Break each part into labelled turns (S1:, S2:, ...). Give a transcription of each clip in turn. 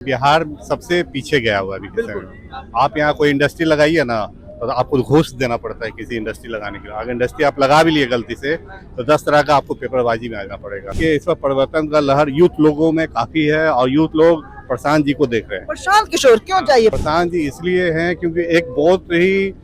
S1: बिहार सबसे पीछे गया हुआ है अभी के समय में। आप यहाँ कोई इंडस्ट्री लगाइए ना तो आपको घूस देना पड़ता है किसी इंडस्ट्री लगाने के लिए। अगर इंडस्ट्री आप लगा भी लिए गलती से तो 10 तरह का आपको पेपरबाजी में आना पड़ेगा। कि इस पर परिवर्तन का लहर यूथ लोगों में काफी है और यूथ लोग प्रशांत जी को देख रहे हैं।
S2: प्रशांत किशोर क्यों चाहिए?
S1: प्रशांत जी इसलिए हैं क्योंकि एक बहुत ही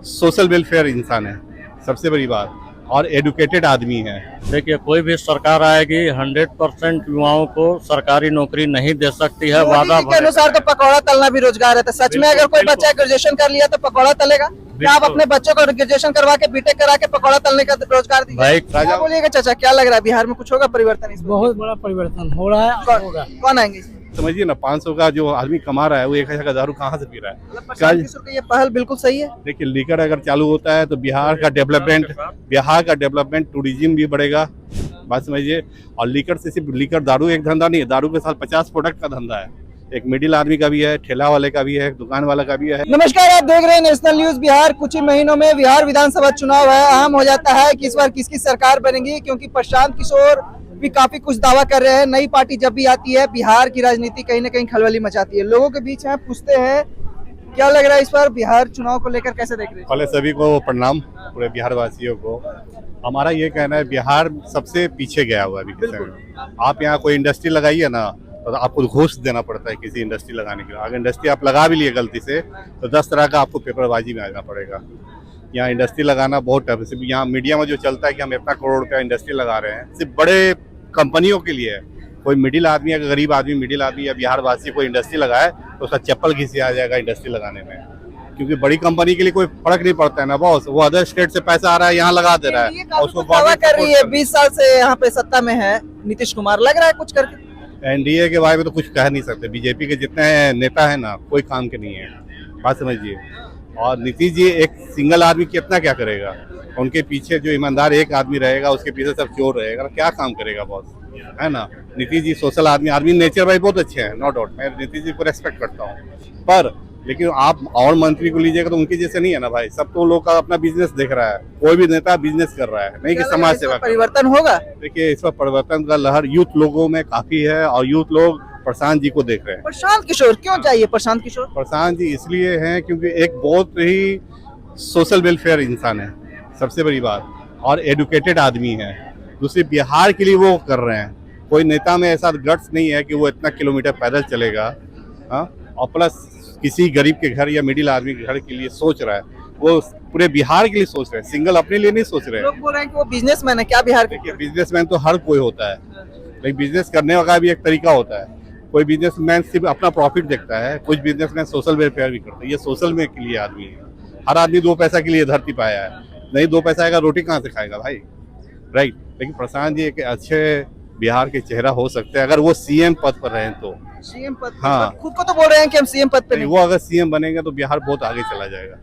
S1: सोशल वेलफेयर इंसान है, सबसे बड़ी बात, और एडुकेटेड आदमी है।
S3: देखिए, कोई भी सरकार आएगी 100% युवाओं को सरकारी नौकरी नहीं दे सकती है। वादा
S2: के अनुसार तो पकौड़ा तलना भी रोजगार है। तो सच में अगर कोई बच्चा ग्रेजुएशन कर लिया तो पकौड़ा तलेगा? क्या आप अपने बच्चों को ग्रेजुएशन करवा के बीटेक करा के पकौड़ा तलने का रोजगार दीजिए?
S3: भाई
S2: क्या बोलिएगा चाचा, क्या लग रहा है बिहार में कुछ होगा परिवर्तन? इसमें
S4: बहुत बड़ा परिवर्तन हो रहा है। होगा।
S2: कौन आएंगे इसमें?
S1: समझिए ना, 500 का जो आदमी कमा रहा है वो 1000 का दारू कहाँ से पी रहा है?
S2: मतलब प्रशांत किशोर का ये पहल बिल्कुल सही है।
S1: देखिए, लीकर अगर चालू होता है तो बिहार का डेवलपमेंट टूरिज्म भी बढ़ेगा, बात समझिए। और लीकर से सिर्फ लीकर दारू एक धंधा नहीं है, दारू के साथ 50 प्रोडक्ट का धंधा है। एक मिडिल आदमी का भी है, ठेला वाले का भी है, दुकान वाला का भी है।
S2: नमस्कार, आप देख रहे हैं नेशनल न्यूज बिहार। कुछ ही महीनों में बिहार विधानसभा चुनाव है। अहम हो जाता है कि इस बार किसकी सरकार बनेगी, क्योंकि प्रशांत किशोर भी काफी कुछ दावा कर रहे हैं। नई पार्टी जब भी आती है बिहार की राजनीति कहीं न कहीं खलबली मचाती है। लोगों के बीच में पूछते हैं क्या लग रहा है इस बार बिहार चुनाव को लेकर, कैसे देख रहे हैं?
S1: पहले सभी को प्रणाम, पूरे बिहार वासियों को। हमारा ये कहना है बिहार सबसे पीछे गया हुआ है अभी के समय में। आप यहाँ कोई इंडस्ट्री लगाइए ना तो आपको घूस देना पड़ता है किसी इंडस्ट्री लगाने के लिए। अगर इंडस्ट्री आप लगा भी लिए गलती से तो 10 तरह का आपको पेपरबाजी में आना पड़ेगा। यहाँ इंडस्ट्री लगाना बहुत टफ है। सिर्फ यहाँ मीडिया में जो चलता है कि हम इतना करोड़ रुपया इंडस्ट्री लगा रहे हैं, सिर्फ बड़े कंपनियों के लिए है। कोई मिडिल आदमी, अगर गरीब आदमी, मिडिल आदमी या बिहार वासी कोई इंडस्ट्री लगाए तो उसका चप्पल घिसे आ जाएगा इंडस्ट्री लगाने में। क्योंकि बड़ी कंपनी के लिए कोई फर्क नहीं पड़ता है ना बॉस, वो अदर स्टेट से पैसा आ रहा है यहाँ लगा दे रहा है और उसको
S2: दावा कर रही है। 20 साल से यहाँ पे सत्ता में है नीतीश कुमार, लग रहा है कुछ करके?
S1: एनडीए के बारे में तो कुछ कह नहीं सकते। बीजेपी के जितने नेता है ना, कोई काम के नहीं है, बात समझिए। और नीतीश जी एक सिंगल आदमी कितना क्या करेगा? उनके पीछे जो ईमानदार एक आदमी रहेगा, उसके पीछे सब चोर रहेगा, क्या काम करेगा बॉस, है ना? नीतीश जी सोशल आदमी नेचर वाइज बहुत अच्छे हैं, नो डाउट, मैं नीतीश जी को रेस्पेक्ट करता हूँ। पर लेकिन आप और मंत्री को लीजिएगा तो उनके जैसे नहीं है ना भाई। सब तो लोग का अपना बिजनेस देख रहा है, कोई भी नेता बिजनेस कर रहा है, नहीं कि समाज सेवा।
S2: परिवर्तन होगा?
S1: देखिए, इस पर परिवर्तन का लहर यूथ लोगों में काफी है और यूथ लोग प्रशांत जी को देख रहे हैं।
S2: प्रशांत किशोर क्यों चाहिए? प्रशांत किशोर
S1: प्रशांत जी इसलिए हैं क्योंकि एक बहुत ही सोशल वेलफेयर इंसान है, सबसे बड़ी बात, और एडुकेटेड आदमी है। दूसरी, बिहार के लिए वो कर रहे हैं। कोई नेता में ऐसा गट्स नहीं है कि वो इतना किलोमीटर पैदल चलेगा, हाँ? और प्लस किसी गरीब के घर या मिडिल आदमी के घर के लिए सोच रहा है। वो पूरे बिहार के लिए सोच रहे हैं, सिंगल अपने लिए नहीं सोच रहे हैं।
S2: लोग बोल रहे हैं कि वो बिजनेसमैन है। क्या बिहार के?
S1: देखिए, बिजनेसमैन तो हर कोई होता है, लेकिन बिजनेस करने का भी एक तरीका होता है। कोई बिजनेसमैन सिर्फ अपना प्रॉफिट देखता है, कुछ बिजनेसमैन सोशल वेलफेयर भी करते हैं। ये सोशल में के लिए आदमी है। हर आदमी 2 पैसा के लिए धरती पाया है, नहीं 2 पैसा आएगा रोटी कहाँ से खाएगा भाई, राइट? लेकिन प्रशांत जी एक अच्छे बिहार के चेहरा हो सकते हैं अगर वो सीएम पद पर रहें तो।
S2: सीएम पद?
S1: हाँ,
S2: खुद को तो बोल रहे हैं कि हम सीएम पद पे नहीं।
S1: वो अगर सीएम बनेंगे तो बिहार बहुत आगे चला जाएगा।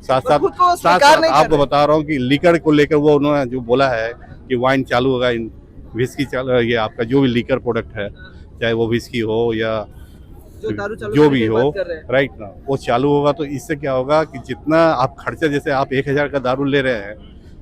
S1: साथ
S2: खुद को
S1: साथ
S2: स्वीकार नहीं कर
S1: आपको
S2: रहे।
S1: बता रहा हूँ कि लीकर को लेकर वो उन्होंने जो बोला है कि वाइन चालू होगा, विस्की चालू, ये आपका जो भी लीकर प्रोडक्ट है, चाहे वो विस्की हो या जो भी हो, राइट ना, वो चालू होगा। तो इससे क्या होगा कि जितना आप खर्चा, जैसे आप 1000 का दारू ले रहे हैं,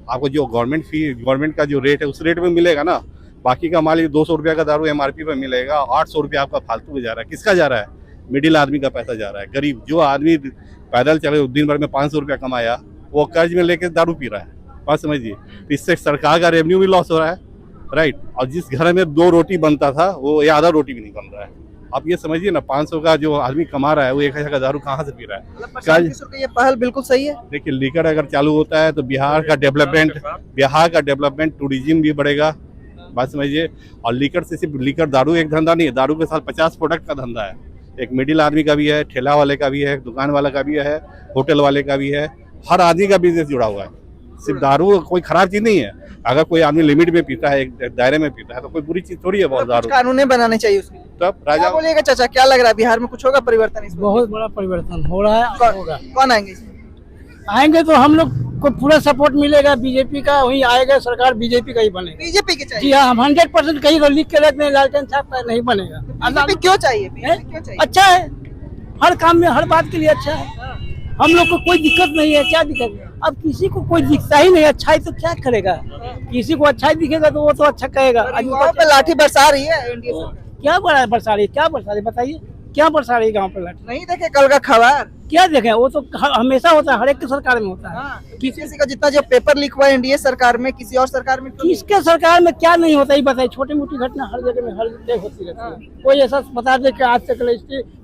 S1: आपको जो गवर्नमेंट का जो रेट है उस रेट में मिलेगा ना। बाकी का मान लीजिए 200 रुपया का दारू एमआरपी पे मिलेगा, 800 रुपया आपका फालतू में जा रहा है। किसका जा रहा है? मिडिल आदमी का पैसा जा रहा है। गरीब जो आदमी पैदल चले दिन भर में 500 रुपया कमाया, वो कर्ज में लेके दारू पी रहा है, बात समझिए। तो इससे सरकार का रेवेन्यू भी लॉस हो रहा है, राइट? और जिस घर में 2 रोटी बनता था वो आधा रोटी भी नहीं बन रहा है। आप ये समझिए ना, 500 का जो आदमी कमा रहा है वो 1000 का दारू कहाँ से पी रहा है?
S2: मतलब प्रशांत किशोर का ये पहल बिल्कुल सही है।
S1: देखिए, लीकर अगर चालू होता है तो बिहार का डेवलपमेंट टूरिज्म भी बढ़ेगा, बात समझिए। और लीकर से सिर्फ लीकर दारू एक धंधा नहीं है, दारू के साथ 50 प्रोडक्ट का धंधा है। एक मिडिल आदमी का भी है, ठेला वाले का भी है, दुकान वाला का भी है, होटल वाले का भी है। हर आदमी का बिजनेस जुड़ा हुआ है। सिर्फ दारू कोई खराब चीज नहीं है। अगर कोई आदमी लिमिट में पीता है, एक दायरे में पीता है, तो कोई बुरी चीज थोड़ी है बहुत दारू।
S2: कानून बनाने चाहिए उसके लिए।
S1: तब
S2: क्या
S1: राजा
S2: बोलिएगा चाचा, क्या लग रहा है बिहार में कुछ होगा परिवर्तन? इसमें
S4: बहुत बड़ा परिवर्तन हो रहा है। होगा।
S2: कौन आएंगे इसमें?
S4: आएंगे तो हम लोग को पूरा सपोर्ट मिलेगा बीजेपी का, वहीं आएगा सरकार बीजेपी का ही बनेगा।
S2: बीजेपी की
S4: जी
S2: चाहिए?
S4: हाँ, हम 100% कहीं तो लिख के रख दें, लालटेन साहब का नहीं बनेगा।
S2: बीजेपी क्यों चाहिए? बीजेपी क्यों चाहिए?
S4: अच्छा है, हर काम में हर बात के लिए अच्छा है। हम लोग को कोई दिक्कत नहीं है। क्या दिक्कत? अब किसी को कोई दिखता ही नहीं अच्छा है तो क्या करेगा? किसी को अच्छा ही दिखेगा तो वो तो अच्छा कहेगा।
S2: युवाओं पे लाठी बरसा रही है एनडीए सरकार।
S4: क्या बड़ा बरसा रही है? क्या बरसा रही है बताइए? क्या बरसा रही गाँव पलट?
S2: नहीं देखे कल का खबर?
S4: क्या देखें, वो तो हमेशा होता है, हर एक की सरकार में होता है।
S2: किसी का जितना जो पेपर लीक हुआ एनडीए सरकार में, किसी और सरकार में क्यों नहीं?
S4: किसके सरकार में क्या नहीं होता, ये बताइए। छोटी मोटी घटना हर जगह में हर जगह होती रहती है। कोई ऐसा बता दे कि आज तक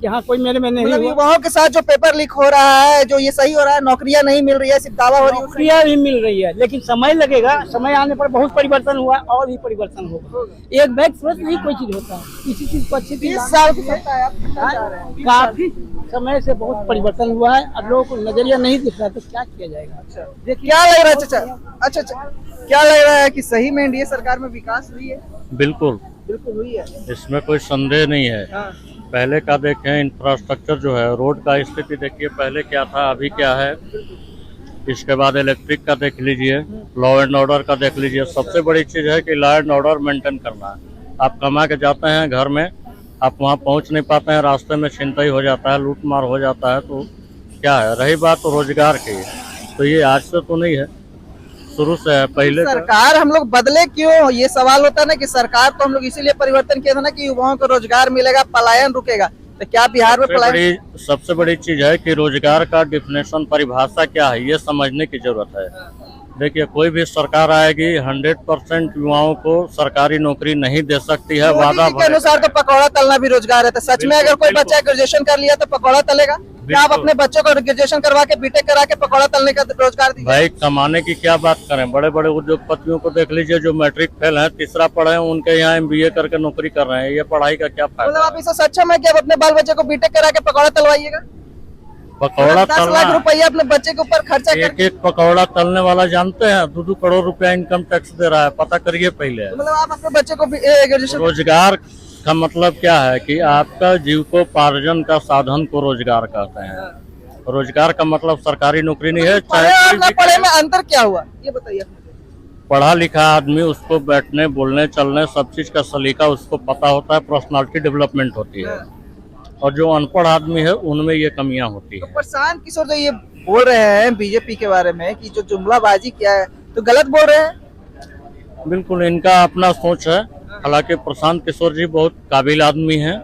S4: कि हाँ कोई मेरे में नहीं
S2: मतलब
S4: हुआ।
S2: युवाओं के साथ जो पेपर लीक हो रहा है, जो ये सही हो रहा है, नौकरियां नहीं मिल रही है, सिर्फ दावा हो रही है।
S4: नौकरियां भी मिल रही है, लेकिन समय लगेगा। समय आने पर बहुत परिवर्तन हुआ और भी परिवर्तन होगा। एक बैग तुरंत नहीं कोई चीज होता है, किसी चीज को अच्छी
S2: 20 साल की सत्ता है, आप कितना चाह रहे हैं?
S4: काफी समय से बहुत परिवर्तन हुआ है। अब लोगों को नजरिया नहीं दिख रहा तो क्या किया जाएगा।
S2: क्या लग रहा है चाचा? अच्छा, क्या लग रहा है कि सही में एनडीए सरकार में विकास हुई है?
S3: बिल्कुल,
S2: बिल्कुल हुई है।
S3: इसमें कोई संदेह नहीं है।
S2: हाँ।
S3: पहले का देखें, इंफ्रास्ट्रक्चर जो है, रोड का स्थिति देखिए, पहले क्या था अभी क्या है। इसके बाद इलेक्ट्रिक का देख लीजिए, लॉ एंड ऑर्डर का देख लीजिए। सबसे बड़ी चीज है कि लॉ एंड ऑर्डर मेंटेन करना है। आप कमा के जाते हैं घर में, आप वहाँ पहुँच नहीं पाते हैं, रास्ते में छिनतई हो जाता है, लूट मार हो जाता है, तो क्या है। रही बात रोजगार की, तो ये आज से तो नहीं है, शुरू से है। पहले
S2: सरकार हम लोग बदले क्यों? ये सवाल होता है ना कि सरकार तो हम लोग इसीलिए परिवर्तन किया था ना कि युवाओं को रोजगार मिलेगा, पलायन रुकेगा। तो क्या बिहार में पलायन?
S3: सबसे बड़ी चीज है कि रोजगार का डिफिनेशन, परिभाषा क्या है, ये समझने की जरूरत है। देखिए, कोई भी सरकार आएगी 100% युवाओं को सरकारी नौकरी नहीं दे सकती है। वादा
S2: मोदी जी के अनुसार तो पकौड़ा तलना भी रोजगार है। तो सच में अगर कोई बच्चा ग्रेजुएशन कर लिया तो पकौड़ा तलेगा? क्या आप अपने बच्चों को ग्रेजुएशन करवा के बीटेक करा के पकौड़ा तलने का रोजगार दीजिए?
S3: भाई, कमाने की क्या बात करें। बड़े बड़े उद्योगपतियों को देख लीजिए, जो मैट्रिक फेल हैं, तीसरा पढ़े हैं, उनके यहाँ MBA करके नौकरी कर रहे हैं। ये पढ़ाई का क्या फायदा?
S2: मतलब आप इससे सक्षम है कि आप अपने बाल बच्चे को बीटेक करा के पकौड़ा तलवाइएगा?
S3: पकौड़ा
S2: 10 लाख
S3: तलना,
S2: रुपया अपने बच्चे के ऊपर खर्चा कर,
S3: एक पकौड़ा तलने वाला जानते हैं 2-2 करोड़ रुपया इनकम टैक्स दे रहा है। पता करिए पहले।
S2: मतलब आप अपने बच्चे को ग्रेजुएशन?
S3: रोजगार का मतलब क्या है कि आपका जीविकोपार्जन का साधन को रोजगार कहते हैं। रोजगार का मतलब सरकारी नौकरी नहीं है।
S2: पढ़े और न पढ़े में अंतर क्या हुआ, ये बताइए।
S3: पढ़ा लिखा आदमी, उसको बैठने, बोलने, चलने, सब चीज का सलीका उसको पता होता है, पर्सनालिटी डेवलपमेंट होती है। और जो अनपढ़ आदमी है, उनमें ये कमियां होती
S2: तो
S3: है।
S2: प्रशांत किशोर जो ये बोल रहे हैं बीजेपी के बारे में कि जो जुमलाबाजी किया है, तो गलत बोल रहे हैं?
S3: बिल्कुल, इनका अपना सोच है। हालांकि प्रशांत किशोर जी बहुत काबिल आदमी हैं,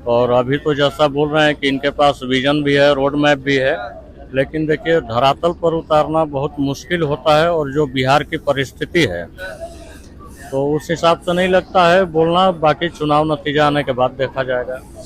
S3: और अभी तो जैसा बोल रहे हैं कि इनके पास विजन भी है, रोड मैप भी है। लेकिन देखिए, धरातल पर उतारना बहुत मुश्किल होता है, और जो बिहार की परिस्थिति है, तो उस हिसाब से नहीं लगता है बोलना। बाकी चुनाव नतीजा आने के बाद देखा जाएगा।